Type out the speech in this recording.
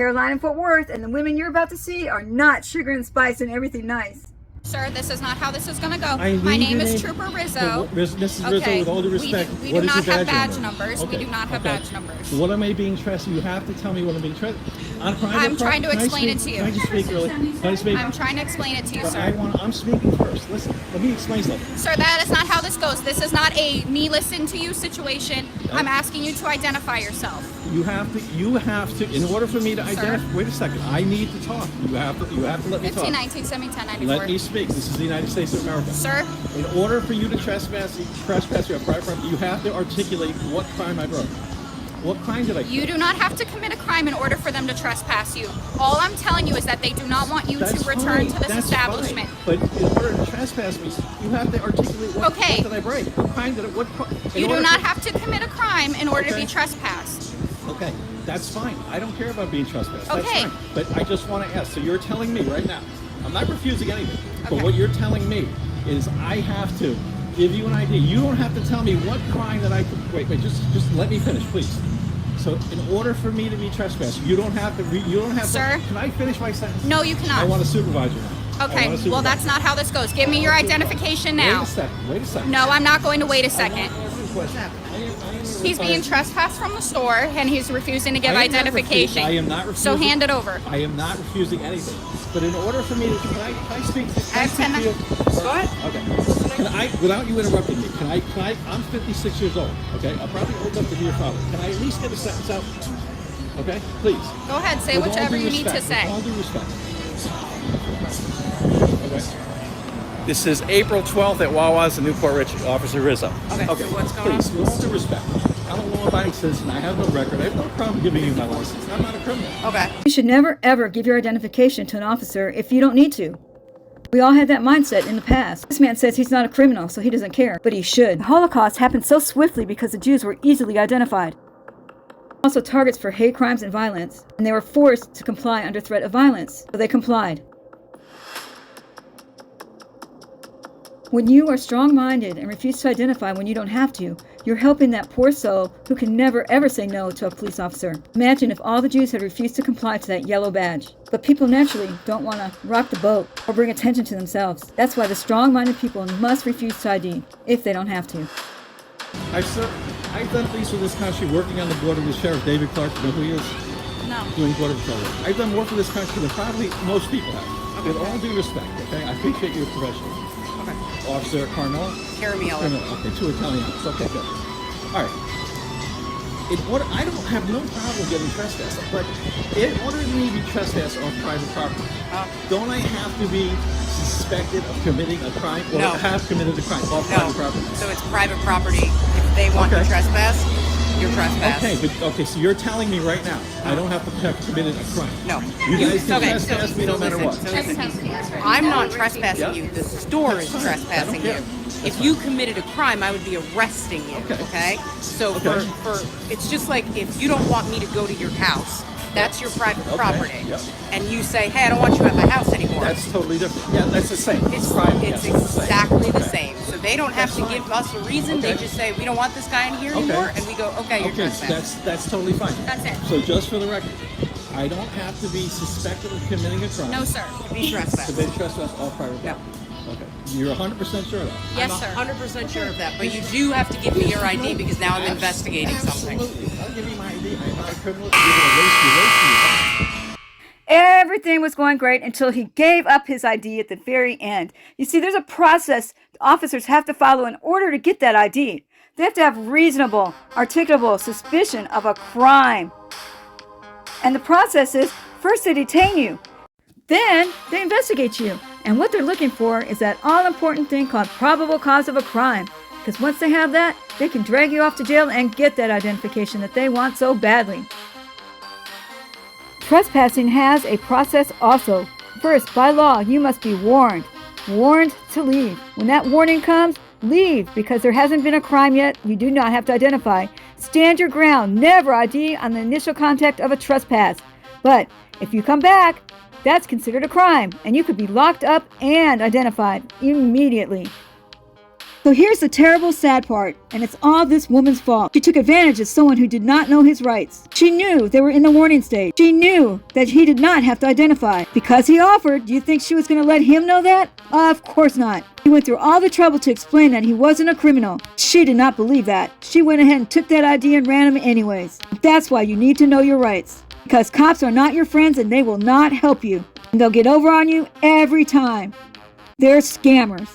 Carolina and Fort Worth, and the women you're about to see are not sugar and spice and everything nice. Sir, this is not how this is going to go. My name is Trooper Rizzo. Mrs. Rizzo, with all due respect, we do not have badge numbers. We do not have badge numbers. What am I being trusted? You have to tell me what I'm being trusted. I'm trying to explain it to you. Can I just speak really? Can I speak? I'm trying to explain it to you, sir. I'm speaking first. Listen, let me explain something. Sir, that is not how this goes. This is not a me listen to you situation. I'm asking you to identify yourself. You have to, in order for me to identify, wait a second, I need to talk. You have to let me talk. 1519, 1094. Let me speak. This is the United States of America. Sir? In order for you to trespass your private property, you have to articulate what crime I broke. What crime did I commit? You do not have to commit a crime in order for them to trespass you. All I'm telling you is that they do not want you to return to this establishment. Fine. But in order to trespass me, you have to articulate what did I break? What crime did I You do not have to commit a crime in order to be trespassed. Okay, that's fine. I don't care about being trespassed. Okay. That's fine. But I just want to ask. So you're telling me right now, I'm not refusing anything, but what you're telling me is I have to give you an idea. You don't have to tell me what crime that I could. Wait, just let me finish, please. So in order for me to be trespassed, you don't have to. Sir? Can I finish my sentence? No, you cannot. I want a supervisor now. Okay, well that's not how this goes. Give me your identification now. Wait a second. No, I'm not going to wait a second. He's being trespassed from the store and he's refusing to give identification. I am not refusing. So hand it over. I am not refusing anything. But in order for me to, can I speak? I have 10 minutes. Go ahead. Okay. Can I, without you interrupting me, I'm 56 years old, okay? I'm probably old enough to be your father. Can I at least get a sentence out? Okay, please. Go ahead, say whichever you need to say. With all due respect. Okay. This is April 12th at Wawa's in Newport Richey, Officer Rizzo. Okay, so what's going on? Please, with all due respect, I'm a law-abiding citizen. I have no record. I have no problem giving you my license. I'm not a criminal. Okay. You should never ever give your identification to an officer if you don't need to. We all had that mindset in the past. This man says he's not a criminal, so he doesn't care, but he should. The Holocaust happened so swiftly because the Jews were easily identified. Also targets for hate crimes and violence, and they were forced to comply under threat of violence, so they complied. When you are strong-minded and refuse to identify when you don't have to, you're helping that poor soul who can never ever say no to a police officer. Imagine if all the Jews had refused to comply to that yellow badge. But people naturally don't want to rock the boat or bring attention to themselves. That's why the strong-minded people must refuse to ID if they don't have to. I've done things for this country working on the border with Sheriff David Clark. You know who he is? No. Doing border patrol work. I've done more for this country than probably most people have. With all due respect, okay? I appreciate your professionalism. Okay. Officer Carmella? Carmella. Okay, 2 Italians. Okay, good. All right. I don't have no problem getting trespassed, but in order for me to be trespassed on private property, don't I have to be suspected of committing a crime or have committed a crime on private property? So it's private property. If they want to trespass, you're trespassed. Okay, so you're telling me right now I don't have to have committed a crime. No. You guys can trespass me no matter what. I'm not trespassing you. The store is trespassing you. If you committed a crime, I would be arresting you. Okay? So for it's just like if you don't want me to go to your house, that's your private property. And you say, hey, I don't want you at my house anymore. That's totally different. Yeah, that's the same. It's private. It's exactly the same. So they don't have to give us a reason. They just say, we don't want this guy in here anymore. And we go, okay, you're trespassing. That's totally fine. That's it. So just for the record, I don't have to be suspected of committing a crime. No, sir. To be trespassed. To be trespassed all private property. Okay. You're 100% sure of that? Yes, sir. sir. 100% sure of that. But you do have to give me your ID because now I'm investigating something. Absolutely. I'll give you my ID. I'm not a criminal. You're going to waste you. Everything was going great until he gave up his ID at the very end. You see, there's a process officers have to follow in order to get that ID. They have to have reasonable, articulable suspicion of a crime. And the process is, first they detain you, then they investigate you. And what they're looking for is that all-important thing called probable cause of a crime. Because once they have that, they can drag you off to jail and get that identification that they want so badly. Trespassing has a process also. First, by law, you must be warned. Warned to leave. When that warning comes, leave, because there hasn't been a crime yet. You do not have to identify. Stand your ground. Never ID on the initial contact of a trespass. But if you come back, that's considered a crime, and you could be locked up and identified immediately. So here's the terrible sad part, and it's all this woman's fault. She took advantage of someone who did not know his rights. She knew they were in the warning stage. She knew that he did not have to identify. Because he offered, do you think she was going to let him know that? Of course not. He went through all the trouble to explain that he wasn't a criminal. She did not believe that. She went ahead and took that ID and ran him anyways. That's why you need to know your rights. Because cops are not your friends and they will not help you. And they'll get over on you every time. They're scammers.